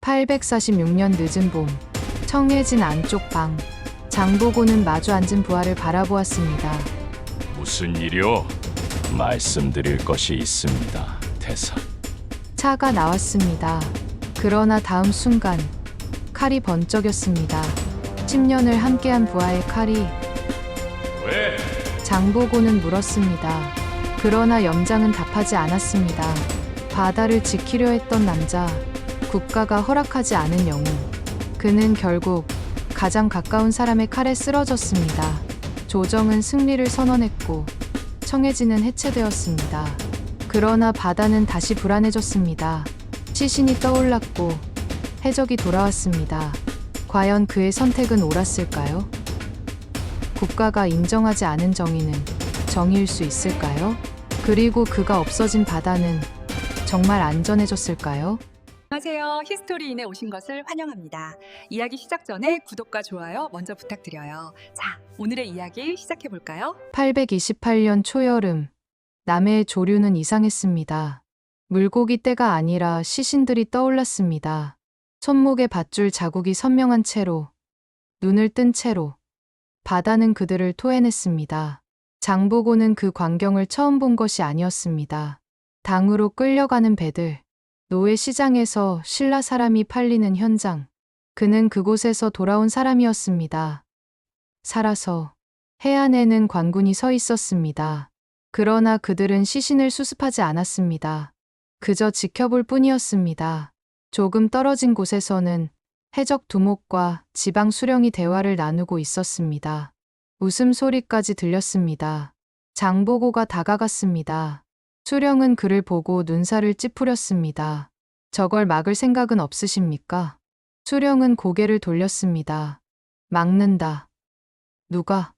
846년 늦은 봄, 청해진 안쪽 방, 장보고는 마주 앉은 부하를 바라보았습니다. 무슨 일이오? 말씀드릴 것이 있습니다, 대사. 차가 나왔습니다. 그러나 다음 순간 칼이 번쩍였습니다. 10년을 함께한 부하의 칼이. 왜? 장보고는 물었습니다. 그러나 염장은 답하지 않았습니다. 바다를 지키려 했던 남자, 국가가 허락하지 않은 영웅. 그는 결국 가장 가까운 사람의 칼에 쓰러졌습니다. 조정은 승리를 선언했고 청해진은 해체되었습니다. 그러나 바다는 다시 불안해졌습니다. 시신이 떠올랐고 해적이 돌아왔습니다. 과연 그의 선택은 옳았을까요? 국가가 인정하지 않은 정의는 정의일 수 있을까요? 그리고 그가 없어진 바다는 정말 안전해졌을까요? 안녕하세요. 히스토리인에 오신 것을 환영합니다. 이야기 시작 전에 구독과 좋아요 먼저 부탁드려요. 자, 오늘의 이야기 시작해 볼까요? 828년 초여름, 남해의 조류는 이상했습니다. 물고기 떼가 아니라 시신들이 떠올랐습니다. 손목에 밧줄 자국이 선명한 채로, 눈을 뜬 채로 바다는 그들을 토해냈습니다. 장보고는 그 광경을 처음 본 것이 아니었습니다. 당으로 끌려가는 배들, 노예 시장에서 신라 사람이 팔리는 현장. 그는 그곳에서 돌아온 사람이었습니다. 살아서 해안에는 관군이 서 있었습니다. 그러나 그들은 시신을 수습하지 않았습니다. 그저 지켜볼 뿐이었습니다. 조금 떨어진 곳에서는 해적 두목과 지방 수령이 대화를 나누고 있었습니다. 웃음소리까지 들렸습니다. 장보고가 다가갔습니다. 수령은 그를 보고 눈살을 찌푸렸습니다. 저걸 막을 생각은 없으십니까? 수령은 고개를 돌렸습니다. 막는다. 누가?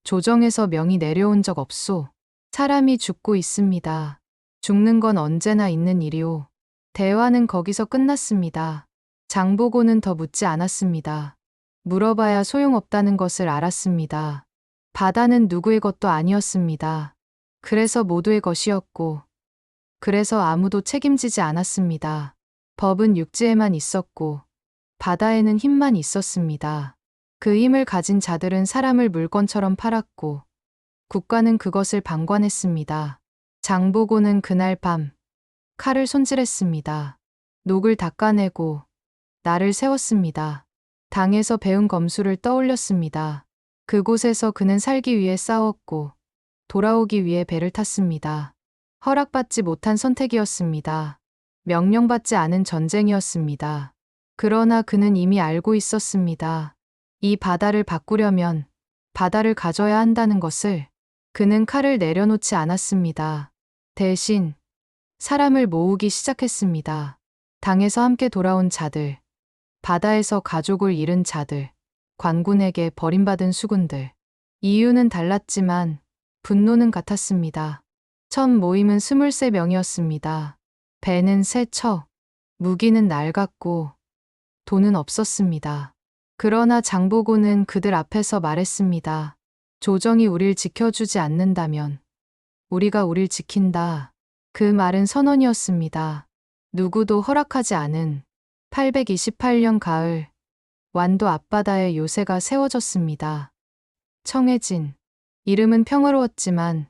조정에서 명이 내려온 적 없소. 사람이 죽고 있습니다. 죽는 건 언제나 있는 일이오. 대화는 거기서 끝났습니다. 장보고는 더 묻지 않았습니다. 물어봐야 소용없다는 것을 알았습니다. 바다는 누구의 것도 아니었습니다. 그래서 모두의 것이었고, 그래서 아무도 책임지지 않았습니다. 법은 육지에만 있었고, 바다에는 힘만 있었습니다. 그 힘을 가진 자들은 사람을 물건처럼 팔았고, 국가는 그것을 방관했습니다. 장보고는 그날 밤, 칼을 손질했습니다. 녹을 닦아내고, 날을 세웠습니다. 당에서 배운 검수를 떠올렸습니다. 그곳에서 그는 살기 위해 싸웠고, 돌아오기 위해 배를 탔습니다. 허락받지 못한 선택이었습니다. 명령받지 않은 전쟁이었습니다. 그러나 그는 이미 알고 있었습니다. 이 바다를 바꾸려면 바다를 가져야 한다는 것을. 그는 칼을 내려놓지 않았습니다. 대신 사람을 모으기 시작했습니다. 당에서 함께 돌아온 자들, 바다에서 가족을 잃은 자들, 관군에게 버림받은 수군들. 이유는 달랐지만 분노는 같았습니다. 첫 모임은 23명이었습니다. 배는 3척, 무기는 낡았고 돈은 없었습니다. 그러나 장보고는 그들 앞에서 말했습니다. 조정이 우릴 지켜주지 않는다면 우리가 우릴 지킨다. 그 말은 선언이었습니다. 누구도 허락하지 않은 828년 가을, 완도 앞바다에 요새가 세워졌습니다. 청해진. 이름은 평화로웠지만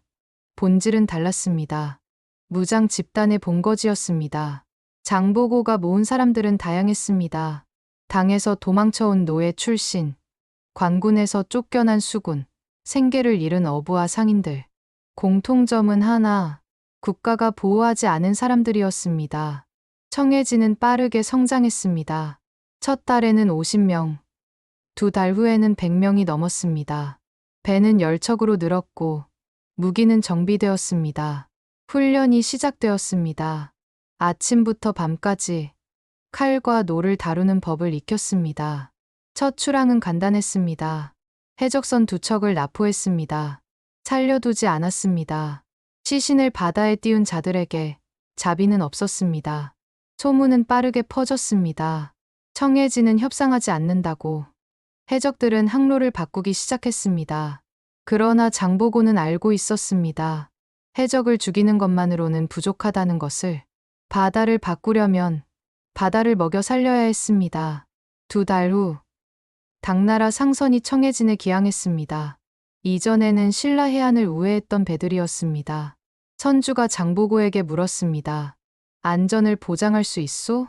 본질은 달랐습니다. 무장 집단의 본거지였습니다. 장보고가 모은 사람들은 다양했습니다. 당에서 도망쳐온 노예 출신, 관군에서 쫓겨난 수군, 생계를 잃은 어부와 상인들. 공통점은 하나, 국가가 보호하지 않은 사람들이었습니다. 청해진은 빠르게 성장했습니다. 첫 달에는 50명, 2달 후에는 100명이 넘었습니다. 배는 10척으로 늘었고 무기는 정비되었습니다. 훈련이 시작되었습니다. 아침부터 밤까지 칼과 노를 다루는 법을 익혔습니다. 첫 출항은 간단했습니다. 해적선 2척을 납포했습니다. 살려두지 않았습니다. 시신을 바다에 띄운 자들에게 자비는 없었습니다. 소문은 빠르게 퍼졌습니다. 청해진은 협상하지 않는다고. 해적들은 항로를 바꾸기 시작했습니다. 그러나 장보고는 알고 있었습니다. 해적을 죽이는 것만으로는 부족하다는 것을. 바다를 바꾸려면 바다를 먹여 살려야 했습니다. 2달 후, 당나라 상선이 청해진에 기항했습니다. 이전에는 신라 해안을 우회했던 배들이었습니다. 선주가 장보고에게 물었습니다. 안전을 보장할 수 있소?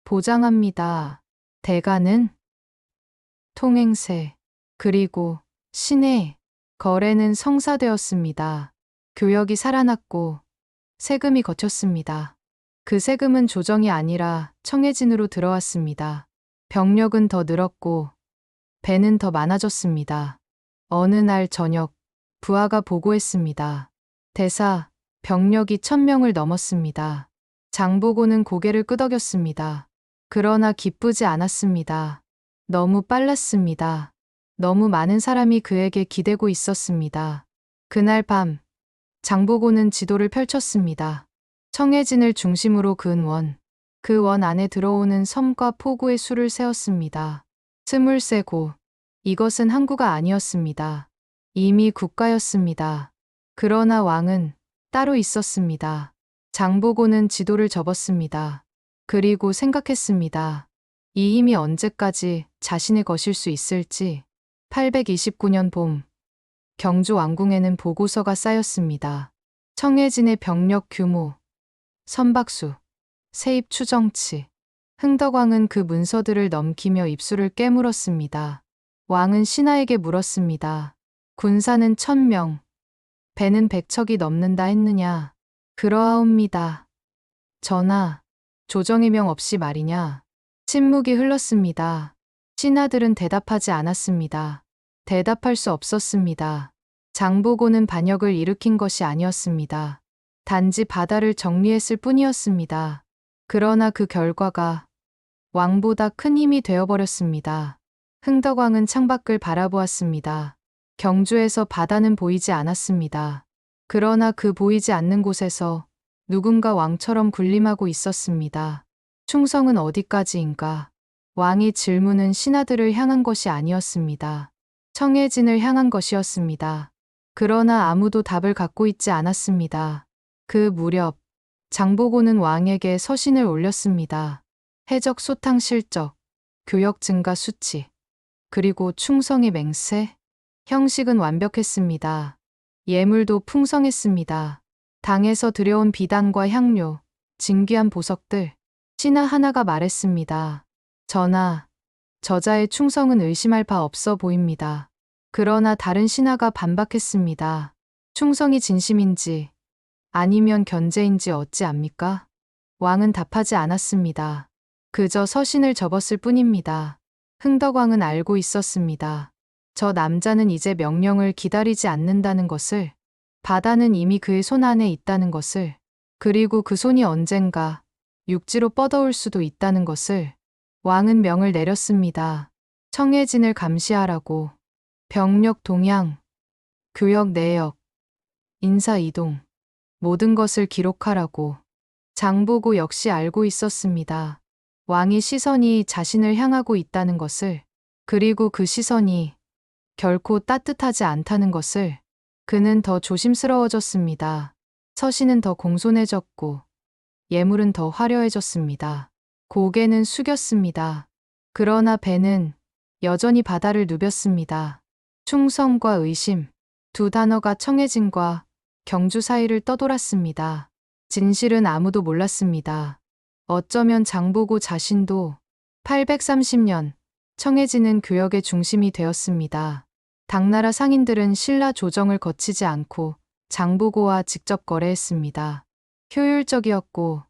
보장합니다. 대가는? 통행세, 그리고 시내, 거래는 성사되었습니다. 교역이 살아났고 세금이 거쳤습니다. 그 세금은 조정이 아니라 청해진으로 들어왔습니다. 병력은 더 늘었고 배는 더 많아졌습니다. 어느 날 저녁 부하가 보고했습니다. 대사, 병력이 1000명을 넘었습니다. 장보고는 고개를 끄덕였습니다. 그러나 기쁘지 않았습니다. 너무 빨랐습니다. 너무 많은 사람이 그에게 기대고 있었습니다. 그날 밤 장보고는 지도를 펼쳤습니다. 청해진을 중심으로 그은 원, 그 원 안에 들어오는 섬과 포구의 수를 세었습니다. 23곳. 이것은 항구가 아니었습니다. 이미 국가였습니다. 그러나 왕은 따로 있었습니다. 장보고는 지도를 접었습니다. 그리고 생각했습니다. 이 힘이 언제까지 자신의 것일 수 있을지. 829년 봄, 경주 왕궁에는 보고서가 쌓였습니다. 청해진의 병력 규모, 선박수, 세입 추정치. 흥덕왕은 그 문서들을 넘기며 입술을 깨물었습니다. 왕은 신하에게 물었습니다. 군사는 1000명, 배는 100척이 넘는다 했느냐? 그러하옵니다. 전하, 조정의 명 없이 말이냐? 침묵이 흘렀습니다. 신하들은 대답하지 않았습니다. 대답할 수 없었습니다. 장보고는 반역을 일으킨 것이 아니었습니다. 단지 바다를 정리했을 뿐이었습니다. 그러나 그 결과가 왕보다 큰 힘이 되어버렸습니다. 흥덕왕은 창밖을 바라보았습니다. 경주에서 바다는 보이지 않았습니다. 그러나 그 보이지 않는 곳에서 누군가 왕처럼 군림하고 있었습니다. 충성은 어디까지인가? 왕의 질문은 신하들을 향한 것이 아니었습니다. 청해진을 향한 것이었습니다. 그러나 아무도 답을 갖고 있지 않았습니다. 그 무렵 장보고는 왕에게 서신을 올렸습니다. 해적 소탕 실적, 교역 증가 수치, 그리고 충성의 맹세. 형식은 완벽했습니다. 예물도 풍성했습니다. 당에서 들여온 비단과 향료, 진귀한 보석들. 신하 하나가 말했습니다. 전하, 저자의 충성은 의심할 바 없어 보입니다. 그러나 다른 신하가 반박했습니다. 충성이 진심인지 아니면 견제인지 어찌 압니까? 왕은 답하지 않았습니다. 그저 서신을 접었을 뿐입니다. 흥덕왕은 알고 있었습니다. 저 남자는 이제 명령을 기다리지 않는다는 것을, 바다는 이미 그의 손 안에 있다는 것을, 그리고 그 손이 언젠가 육지로 뻗어올 수도 있다는 것을. 왕은 명을 내렸습니다. 청해진을 감시하라고. 병력 동향, 교역 내역, 인사 이동, 모든 것을 기록하라고. 장보고 역시 알고 있었습니다. 왕의 시선이 자신을 향하고 있다는 것을, 그리고 그 시선이 결코 따뜻하지 않다는 것을. 그는 더 조심스러워졌습니다. 서신은 더 공손해졌고 예물은 더 화려해졌습니다. 고개는 숙였습니다. 그러나 배는 여전히 바다를 누볐습니다. 충성과 의심, 두 단어가 청해진과 경주 사이를 떠돌았습니다. 진실은 아무도 몰랐습니다. 어쩌면 장보고 자신도. 830년, 청해진은 교역의 중심이 되었습니다. 당나라 상인들은 신라 조정을 거치지 않고 장보고와 직접 거래했습니다. 효율적이었고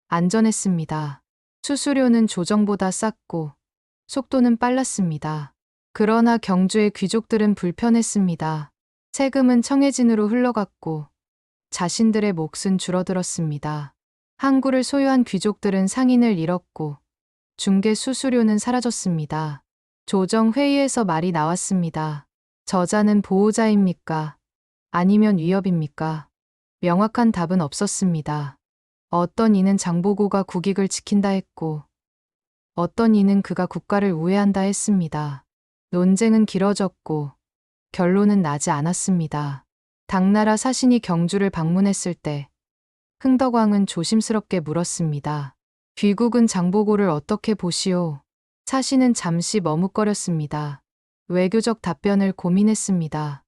안전했습니다. 수수료는 조정보다 쌌고 속도는 빨랐습니다. 그러나 경주의 귀족들은 불편했습니다. 세금은 청해진으로 흘러갔고 자신들의 몫은 줄어들었습니다. 항구를 소유한 귀족들은 상인을 잃었고 중개 수수료는 사라졌습니다. 조정회의에서 말이 나왔습니다. 저자는 보호자입니까? 아니면 위협입니까? 명확한 답은 없었습니다. 어떤 이는 장보고가 국익을 지킨다 했고 어떤 이는 그가 국가를 우회한다 했습니다. 논쟁은 길어졌고 결론은 나지 않았습니다. 당나라 사신이 경주를 방문했을 때 흥덕왕은 조심스럽게 물었습니다. 귀국은 장보고를 어떻게 보시오? 사신은 잠시 머뭇거렸습니다. 외교적 답변을 고민했습니다.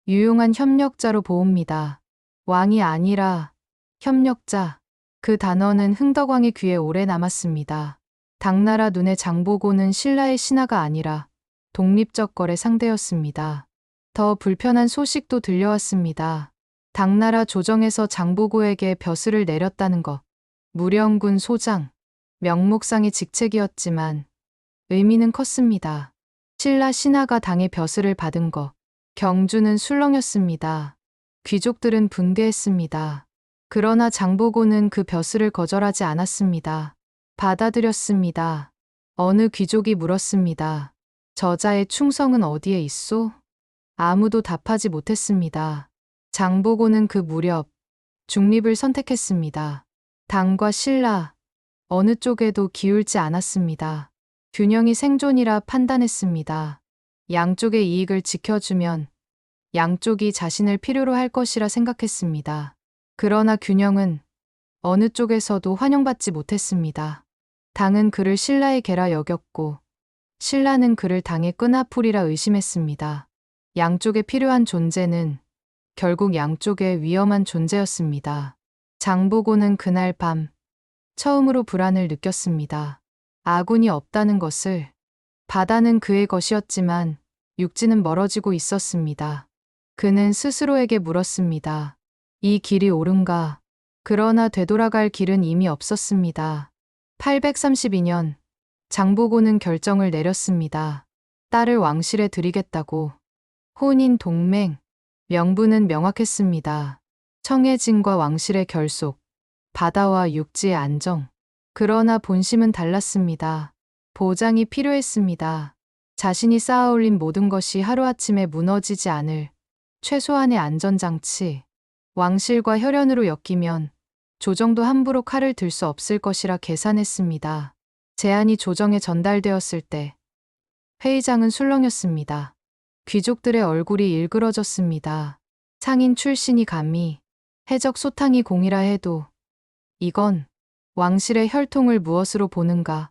유용한 협력자로 보옵니다. 왕이 아니라 협력자. 그 단어는 흥덕왕의 귀에 오래 남았습니다. 당나라 눈에 장보고는 신라의 신하가 아니라 독립적 거래 상대였습니다. 더 불편한 소식도 들려왔습니다. 당나라 조정에서 장보고에게 벼슬을 내렸다는 것. 무령군 소장, 명목상의 직책이었지만 의미는 컸습니다. 신라 신하가 당의 벼슬을 받은 것. 경주는 술렁였습니다. 귀족들은 분개했습니다. 그러나 장보고는 그 벼슬을 거절하지 않았습니다. 받아들였습니다. 어느 귀족이 물었습니다. 저자의 충성은 어디에 있소? 아무도 답하지 못했습니다. 장보고는 그 무렵 중립을 선택했습니다. 당과 신라 어느 쪽에도 기울지 않았습니다. 균형이 생존이라 판단했습니다. 양쪽의 이익을 지켜주면 양쪽이 자신을 필요로 할 것이라 생각했습니다. 그러나 균형은 어느 쪽에서도 환영받지 못했습니다. 당은 그를 신라의 개라 여겼고 신라는 그를 당의 끈앞풀이라 의심했습니다. 양쪽에 필요한 존재는 결국 양쪽에 위험한 존재였습니다. 장보고는 그날 밤 처음으로 불안을 느꼈습니다. 아군이 없다는 것을. 바다는 그의 것이었지만 육지는 멀어지고 있었습니다. 그는 스스로에게 물었습니다. 이 길이 옳은가? 그러나 되돌아갈 길은 이미 없었습니다. 832년 장보고는 결정을 내렸습니다. 딸을 왕실에 드리겠다고. 혼인 동맹, 명분은 명확했습니다. 청해진과 왕실의 결속, 바다와 육지의 안정. 그러나 본심은 달랐습니다. 보장이 필요했습니다. 자신이 쌓아올린 모든 것이 하루아침에 무너지지 않을 최소한의 안전장치. 왕실과 혈연으로 엮이면 조정도 함부로 칼을 들 수 없을 것이라 계산했습니다. 제안이 조정에 전달되었을 때 회의장은 술렁였습니다. 귀족들의 얼굴이 일그러졌습니다. 상인 출신이 감히 해적 소탕이 공이라 해도 이건 왕실의 혈통을 무엇으로 보는가?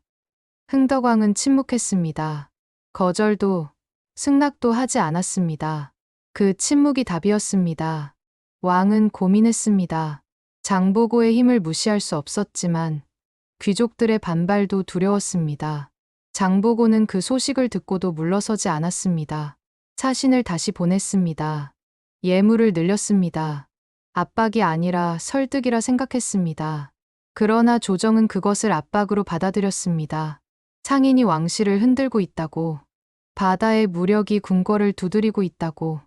흥덕왕은 침묵했습니다. 거절도 승낙도 하지 않았습니다. 그 침묵이 답이었습니다. 왕은 고민했습니다. 장보고의 힘을 무시할 수 없었지만 귀족들의 반발도 두려웠습니다. 장보고는 그 소식을 듣고도 물러서지 않았습니다. 사신을 다시 보냈습니다. 예물을 늘렸습니다. 압박이 아니라 설득이라 생각했습니다. 그러나 조정은 그것을 압박으로 받아들였습니다. 상인이 왕실을 흔들고 있다고, 바다의 무력이 궁궐을 두드리고 있다고.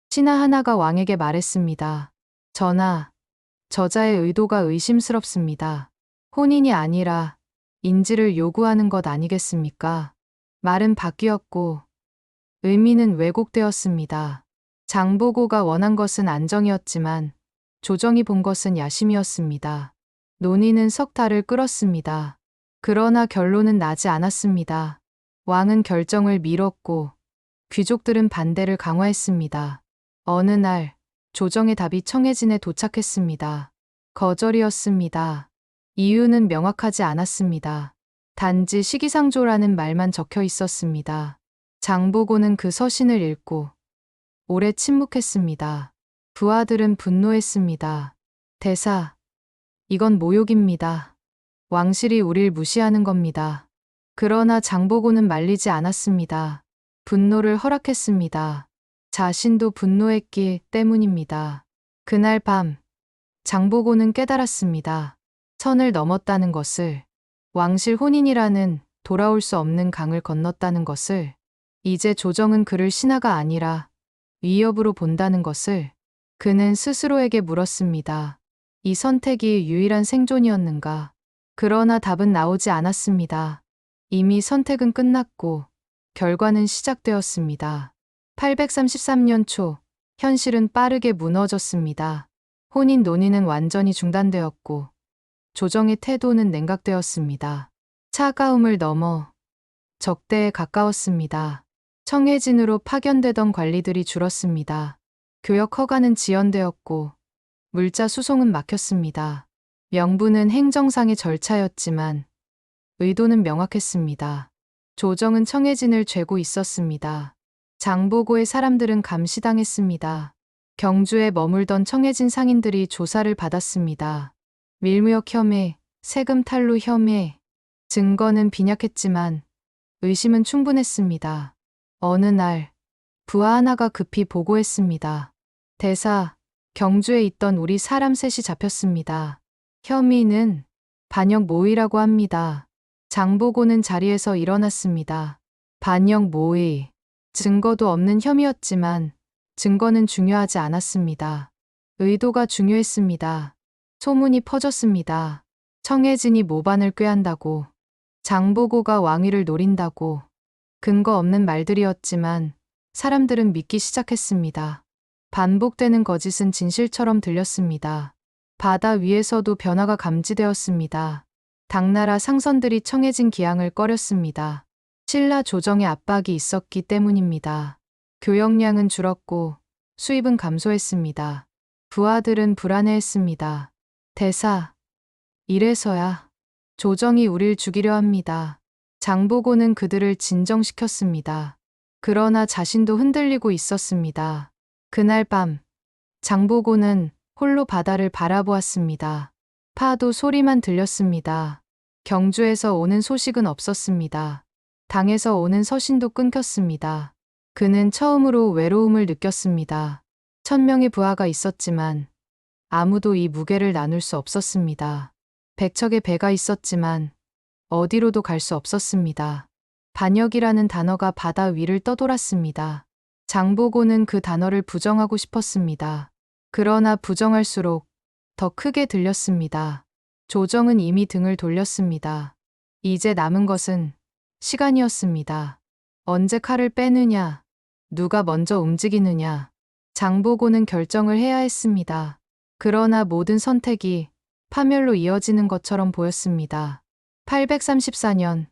신하 하나가 왕에게 말했습니다. 전하, 저자의 의도가 의심스럽습니다. 혼인이 아니라 인지를 요구하는 것 아니겠습니까? 말은 바뀌었고 의미는 왜곡되었습니다. 장보고가 원한 것은 안정이었지만 조정이 본 것은 야심이었습니다. 논의는 석 달을 끌었습니다. 그러나 결론은 나지 않았습니다. 왕은 결정을 미뤘고 귀족들은 반대를 강화했습니다. 어느 날 조정의 답이 청해진에 도착했습니다. 거절이었습니다. 이유는 명확하지 않았습니다. 단지 시기상조라는 말만 적혀 있었습니다. 장보고는 그 서신을 읽고 오래 침묵했습니다. 부하들은 분노했습니다. 대사, 이건 모욕입니다. 왕실이 우릴 무시하는 겁니다. 그러나 장보고는 말리지 않았습니다. 분노를 허락했습니다. 자신도 분노했기 때문입니다. 그날 밤 장보고는 깨달았습니다. 선을 넘었다는 것을, 왕실 혼인이라는 돌아올 수 없는 강을 건넜다는 것을, 이제 조정은 그를 신하가 아니라 위협으로 본다는 것을. 그는 스스로에게 물었습니다. 이 선택이 유일한 생존이었는가? 그러나 답은 나오지 않았습니다. 이미 선택은 끝났고 결과는 시작되었습니다. 833년 초, 현실은 빠르게 무너졌습니다. 혼인 논의는 완전히 중단되었고 조정의 태도는 냉각되었습니다. 차가움을 넘어 적대에 가까웠습니다. 청해진으로 파견되던 관리들이 줄었습니다. 교역 허가는 지연되었고 물자 수송은 막혔습니다. 명분은 행정상의 절차였지만 의도는 명확했습니다. 조정은 청해진을 죄고 있었습니다. 장보고의 사람들은 감시당했습니다. 경주에 머물던 청해진 상인들이 조사를 받았습니다. 밀무역 혐의, 세금 탈루 혐의, 증거는 빈약했지만 의심은 충분했습니다. 어느 날 부하 하나가 급히 보고했습니다. 대사, 경주에 있던 우리 사람 셋이 잡혔습니다. 혐의는 반역 모의라고 합니다. 장보고는 자리에서 일어났습니다. 반역 모의, 증거도 없는 혐의였지만 증거는 중요하지 않았습니다. 의도가 중요했습니다. 소문이 퍼졌습니다. 청해진이 모반을 꾀한다고, 장보고가 왕위를 노린다고, 근거 없는 말들이었지만 사람들은 믿기 시작했습니다. 반복되는 거짓은 진실처럼 들렸습니다. 바다 위에서도 변화가 감지되었습니다. 당나라 상선들이 청해진 기항을 꺼렸습니다. 신라 조정의 압박이 있었기 때문입니다. 교역량은 줄었고 수입은 감소했습니다. 부하들은 불안해했습니다. 대사, 이래서야 조정이 우릴 죽이려 합니다. 장보고는 그들을 진정시켰습니다. 그러나 자신도 흔들리고 있었습니다. 그날 밤, 장보고는 홀로 바다를 바라보았습니다. 파도 소리만 들렸습니다. 경주에서 오는 소식은 없었습니다. 당에서 오는 서신도 끊겼습니다. 그는 처음으로 외로움을 느꼈습니다. 1000명의 부하가 있었지만 아무도 이 무게를 나눌 수 없었습니다. 100척의 배가 있었지만 어디로도 갈 수 없었습니다. 반역이라는 단어가 바다 위를 떠돌았습니다. 장보고는 그 단어를 부정하고 싶었습니다. 그러나 부정할수록 더 크게 들렸습니다. 조정은 이미 등을 돌렸습니다. 이제 남은 것은 시간이었습니다. 언제 칼을 빼느냐, 누가 먼저 움직이느냐, 장보고는 결정을 해야 했습니다. 그러나 모든 선택이 파멸로 이어지는 것처럼 보였습니다. 834년,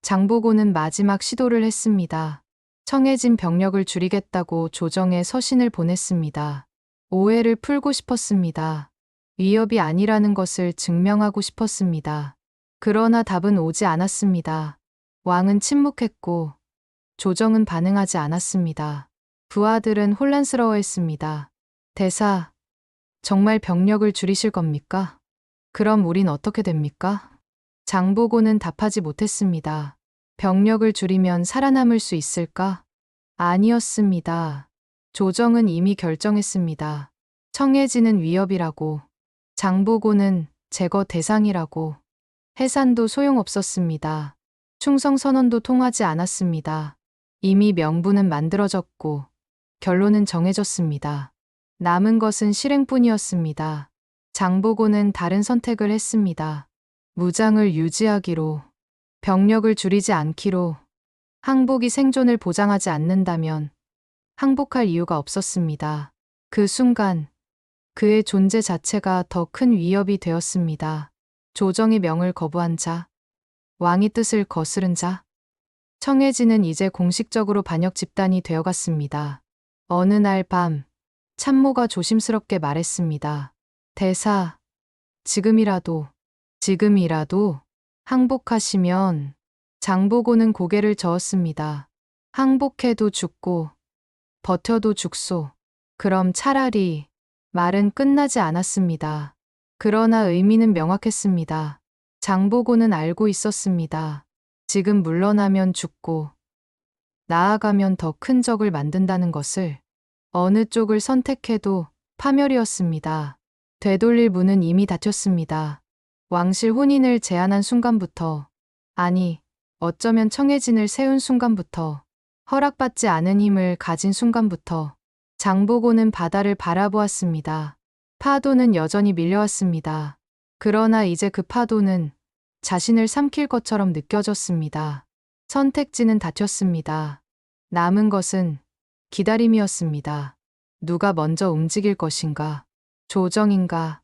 장보고는 마지막 시도를 했습니다. 청해진 병력을 줄이겠다고 조정에 서신을 보냈습니다. 오해를 풀고 싶었습니다. 위협이 아니라는 것을 증명하고 싶었습니다. 그러나 답은 오지 않았습니다. 왕은 침묵했고 조정은 반응하지 않았습니다. 부하들은 혼란스러워했습니다. 대사, 정말 병력을 줄이실 겁니까? 그럼 우린 어떻게 됩니까? 장보고는 답하지 못했습니다. 병력을 줄이면 살아남을 수 있을까? 아니었습니다. 조정은 이미 결정했습니다. 청해진은 위협이라고, 장보고는 제거 대상이라고. 해산도 소용없었습니다. 충성선언도 통하지 않았습니다. 이미 명분은 만들어졌고 결론은 정해졌습니다. 남은 것은 실행뿐이었습니다. 장보고는 다른 선택을 했습니다. 무장을 유지하기로, 병력을 줄이지 않기로. 항복이 생존을 보장하지 않는다면 항복할 이유가 없었습니다. 그 순간 그의 존재 자체가 더 큰 위협이 되었습니다. 조정의 명을 거부한 자, 왕의 뜻을 거스른 자. 청해진은 이제 공식적으로 반역 집단이 되어갔습니다. 어느 날 밤, 참모가 조심스럽게 말했습니다. 대사, 지금이라도 항복하시면. 장보고는 고개를 저었습니다. 항복해도 죽고 버텨도 죽소. 그럼 차라리. 말은 끝나지 않았습니다. 그러나 의미는 명확했습니다. 장보고는 알고 있었습니다. 지금 물러나면 죽고 나아가면 더 큰 적을 만든다는 것을. 어느 쪽을 선택해도 파멸이었습니다. 되돌릴 문은 이미 닫혔습니다. 왕실 혼인을 제안한 순간부터, 아니, 어쩌면 청해진을 세운 순간부터, 허락받지 않은 힘을 가진 순간부터 장보고는 바다를 바라보았습니다. 파도는 여전히 밀려왔습니다. 그러나 이제 그 파도는 자신을 삼킬 것처럼 느껴졌습니다. 선택지는 닫혔습니다. 남은 것은 기다림이었습니다. 누가 먼저 움직일 것인가? 조정인가?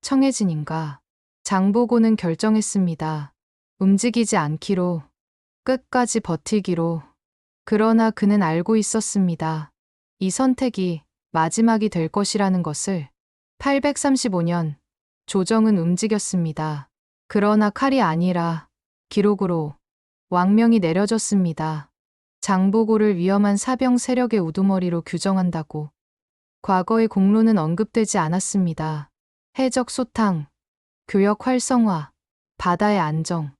청해진인가? 장보고는 결정했습니다. 움직이지 않기로, 끝까지 버티기로. 그러나 그는 알고 있었습니다. 이 선택이 마지막이 될 것이라는 것을. 835년, 조정은 움직였습니다. 그러나 칼이 아니라 기록으로 왕명이 내려졌습니다. 장보고를 위험한 사병 세력의 우두머리로 규정한다고. 과거의 공로는 언급되지 않았습니다. 해적 소탕, 교역 활성화, 바다의 안정,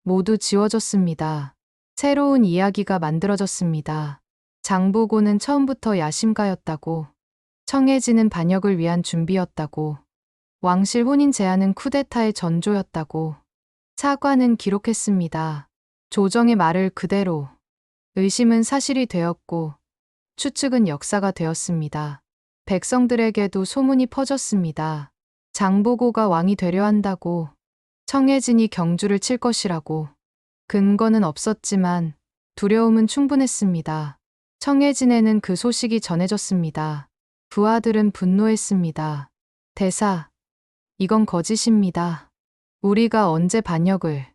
모두 지워졌습니다. 새로운 이야기가 만들어졌습니다. 장보고는 처음부터 야심가였다고. 청해진은 반역을 위한 준비였다고. 왕실 혼인 제안은 쿠데타의 전조였다고. 사관은 기록했습니다. 조정의 말을 그대로. 의심은 사실이 되었고 추측은 역사가 되었습니다. 백성들에게도 소문이 퍼졌습니다. 장보고가 왕이 되려 한다고. 청해진이 경주를 칠 것이라고. 근거는 없었지만 두려움은 충분했습니다. 청해진에는 그 소식이 전해졌습니다. 부하들은 분노했습니다. 대사, 이건 거짓입니다. 우리가 언제 반역을.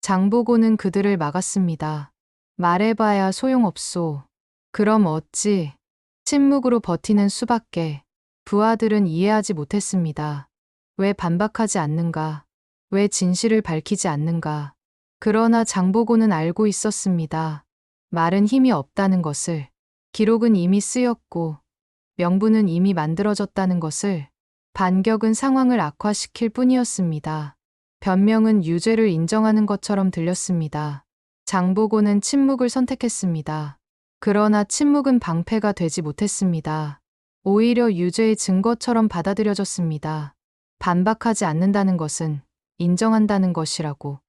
장보고는 그들을 막았습니다. 말해봐야 소용없소. 그럼 어찌. 침묵으로 버티는 수밖에. 부하들은 이해하지 못했습니다. 왜 반박하지 않는가? 왜 진실을 밝히지 않는가? 그러나 장보고는 알고 있었습니다. 말은 힘이 없다는 것을. 기록은 이미 쓰였고 명분은 이미 만들어졌다는 것을. 반격은 상황을 악화시킬 뿐이었습니다. 변명은 유죄를 인정하는 것처럼 들렸습니다. 장보고는 침묵을 선택했습니다. 그러나 침묵은 방패가 되지 못했습니다. 오히려 유죄의 증거처럼 받아들여졌습니다. 반박하지 않는다는 것은 인정한다는 것이라고.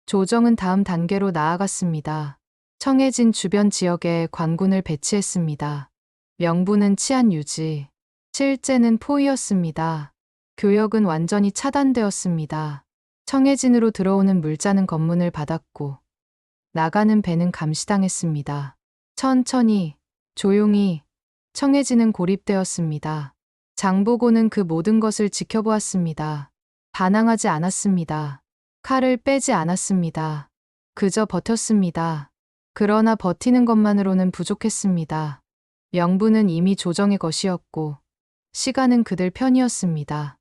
조정은 다음 단계로 나아갔습니다. 청해진 주변 지역에 관군을 배치했습니다. 명분은 치안 유지, 실제는 포위였습니다. 교역은 완전히 차단되었습니다. 청해진으로 들어오는 물자는 검문을 받았고 나가는 배는 감시당했습니다. 천천히, 조용히 청해진은 고립되었습니다. 장보고는 그 모든 것을 지켜보았습니다. 반항하지 않았습니다. 칼을 빼지 않았습니다. 그저 버텼습니다. 그러나 버티는 것만으로는 부족했습니다. 명분은 이미 조정의 것이었고 시간은 그들 편이었습니다.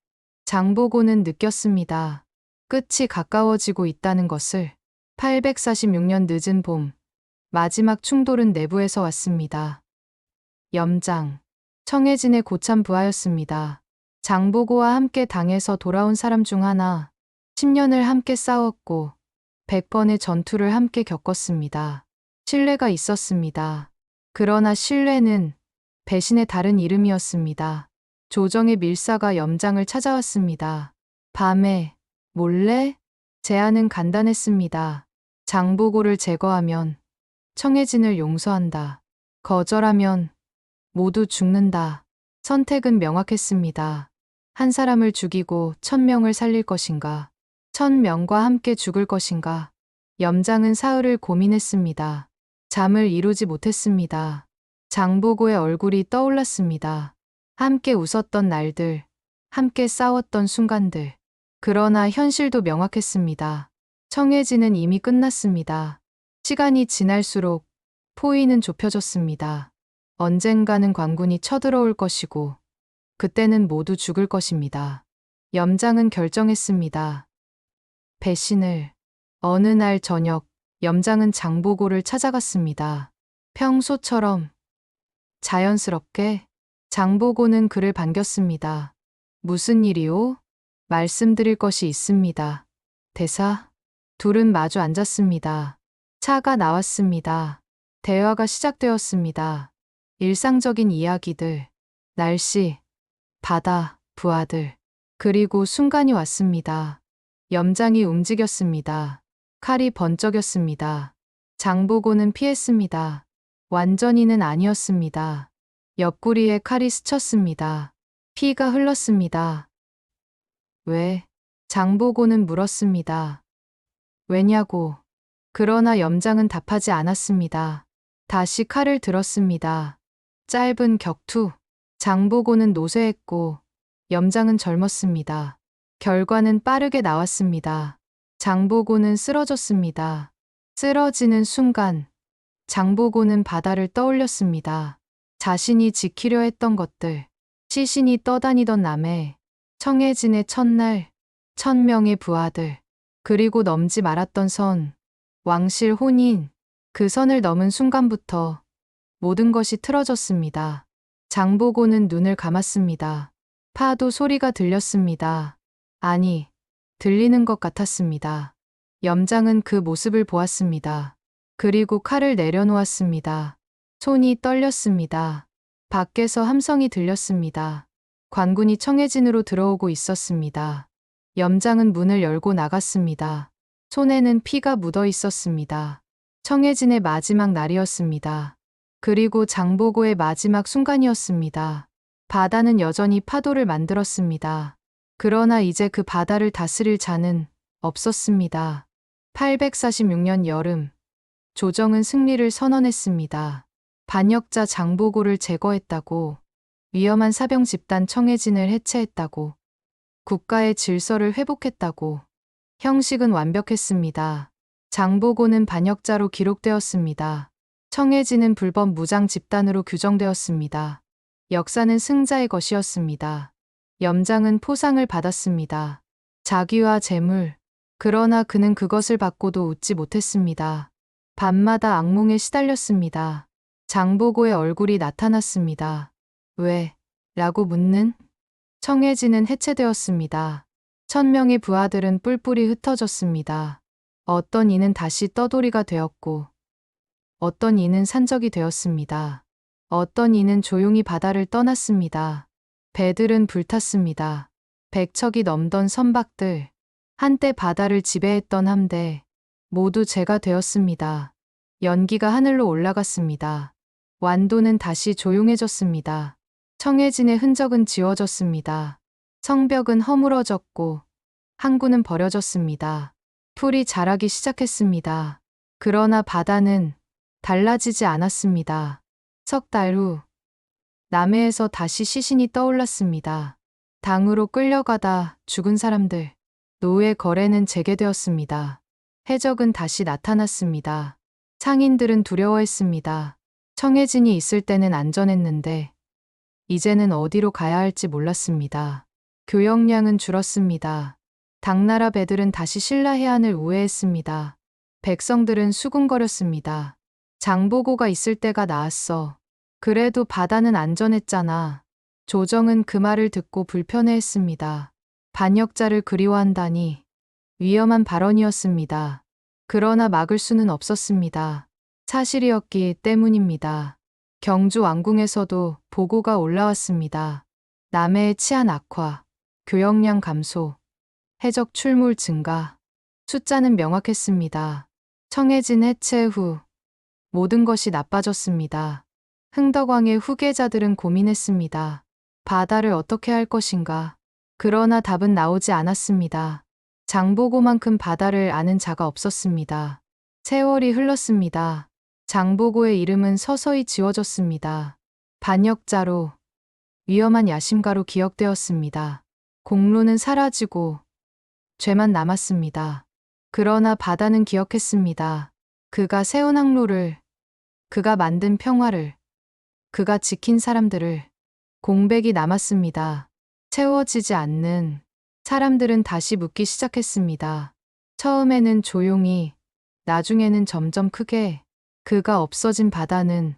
장보고는 느꼈습니다. 끝이 가까워지고 있다는 것을. 846년 늦은 봄, 마지막 충돌은 내부에서 왔습니다. 염장, 청해진의 고참 부하였습니다. 장보고와 함께 당에서 돌아온 사람 중 하나, 10년을 함께 싸웠고 100번의 전투를 함께 겪었습니다. 신뢰가 있었습니다. 그러나 신뢰는 배신의 다른 이름이었습니다. 조정의 밀사가 염장을 찾아왔습니다. 밤에, 몰래? 제안은 간단했습니다. 장보고를 제거하면 청해진을 용서한다. 거절하면 모두 죽는다. 선택은 명확했습니다. 한 사람을 죽이고 1000명을 살릴 것인가? 1000명과 함께 죽을 것인가? 염장은 사흘을 고민했습니다. 잠을 이루지 못했습니다. 장보고의 얼굴이 떠올랐습니다. 함께 웃었던 날들, 함께 싸웠던 순간들. 그러나 현실도 명확했습니다. 청해진은 이미 끝났습니다. 시간이 지날수록 포위는 좁혀졌습니다. 언젠가는 관군이 쳐들어올 것이고 그때는 모두 죽을 것입니다. 염장은 결정했습니다. 배신을. 어느 날 저녁 염장은 장보고를 찾아갔습니다. 평소처럼 자연스럽게. 장보고는 그를 반겼습니다. 무슨 일이오? 말씀드릴 것이 있습니다. 대사. 둘은 마주 앉았습니다. 차가 나왔습니다. 대화가 시작되었습니다. 일상적인 이야기들, 날씨, 바다, 부하들. 그리고 순간이 왔습니다. 염장이 움직였습니다. 칼이 번쩍였습니다. 장보고는 피했습니다. 완전히는 아니었습니다. 옆구리에 칼이 스쳤습니다. 피가 흘렀습니다. 왜? 장보고는 물었습니다. 왜냐고. 그러나 염장은 답하지 않았습니다. 다시 칼을 들었습니다. 짧은 격투. 장보고는 노쇠했고 염장은 젊었습니다. 결과는 빠르게 나왔습니다. 장보고는 쓰러졌습니다. 쓰러지는 순간 장보고는 바다를 떠올렸습니다. 자신이 지키려 했던 것들, 시신이 떠다니던 남해, 청해진의 첫날, 1000명의 부하들, 그리고 넘지 말았던 선, 왕실 혼인, 그 선을 넘은 순간부터 모든 것이 틀어졌습니다. 장보고는 눈을 감았습니다. 파도 소리가 들렸습니다. 아니, 들리는 것 같았습니다. 염장은 그 모습을 보았습니다. 그리고 칼을 내려놓았습니다. 손이 떨렸습니다. 밖에서 함성이 들렸습니다. 관군이 청해진으로 들어오고 있었습니다. 염장은 문을 열고 나갔습니다. 손에는 피가 묻어 있었습니다. 청해진의 마지막 날이었습니다. 그리고 장보고의 마지막 순간이었습니다. 바다는 여전히 파도를 만들었습니다. 그러나 이제 그 바다를 다스릴 자는 없었습니다. 846년 여름, 조정은 승리를 선언했습니다. 반역자 장보고를 제거했다고, 위험한 사병 집단 청해진을 해체했다고, 국가의 질서를 회복했다고, 형식은 완벽했습니다. 장보고는 반역자로 기록되었습니다. 청해진은 불법 무장 집단으로 규정되었습니다. 역사는 승자의 것이었습니다. 염장은 포상을 받았습니다. 자기와 재물. 그러나 그는 그것을 받고도 웃지 못했습니다. 밤마다 악몽에 시달렸습니다. 장보고의 얼굴이 나타났습니다. 왜? 라고 묻는? 청해진은 해체되었습니다. 1000명의 부하들은 뿔뿔이 흩어졌습니다. 어떤 이는 다시 떠돌이가 되었고, 어떤 이는 산적이 되었습니다. 어떤 이는 조용히 바다를 떠났습니다. 배들은 불탔습니다. 100척이 넘던 선박들, 한때 바다를 지배했던 함대, 모두 재가 되었습니다. 연기가 하늘로 올라갔습니다. 완도는 다시 조용해졌습니다. 청해진의 흔적은 지워졌습니다. 성벽은 허물어졌고, 항구는 버려졌습니다. 풀이 자라기 시작했습니다. 그러나 바다는 달라지지 않았습니다. 석 달 후, 남해에서 다시 시신이 떠올랐습니다. 당으로 끌려가다 죽은 사람들, 노예 거래는 재개되었습니다. 해적은 다시 나타났습니다. 상인들은 두려워했습니다. 청해진이 있을 때는 안전했는데, 이제는 어디로 가야 할지 몰랐습니다. 교역량은 줄었습니다. 당나라 배들은 다시 신라 해안을 우회했습니다. 백성들은 수군거렸습니다. 장보고가 있을 때가 나았어. 그래도 바다는 안전했잖아. 조정은 그 말을 듣고 불편해했습니다. 반역자를 그리워한다니. 위험한 발언이었습니다. 그러나 막을 수는 없었습니다. 사실이었기 때문입니다. 경주 왕궁에서도 보고가 올라왔습니다. 남해의 치안 악화, 교역량 감소, 해적 출몰 증가. 숫자는 명확했습니다. 청해진 해체 후 모든 것이 나빠졌습니다. 흥덕왕의 후계자들은 고민했습니다. 바다를 어떻게 할 것인가. 그러나 답은 나오지 않았습니다. 장보고만큼 바다를 아는 자가 없었습니다. 세월이 흘렀습니다. 장보고의 이름은 서서히 지워졌습니다. 반역자로, 위험한 야심가로 기억되었습니다. 공로는 사라지고 죄만 남았습니다. 그러나 바다는 기억했습니다. 그가 세운 항로를, 그가 만든 평화를, 그가 지킨 사람들을. 공백이 남았습니다. 채워지지 않는. 사람들은 다시 묻기 시작했습니다. 처음에는 조용히, 나중에는 점점 크게. 그가 없어진 바다는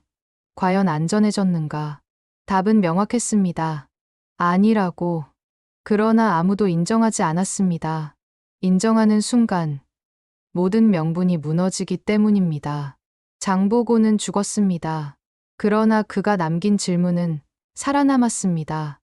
과연 안전해졌는가? 답은 명확했습니다. 아니라고. 그러나 아무도 인정하지 않았습니다. 인정하는 순간 모든 명분이 무너지기 때문입니다. 장보고는 죽었습니다. 그러나 그가 남긴 질문은 살아남았습니다.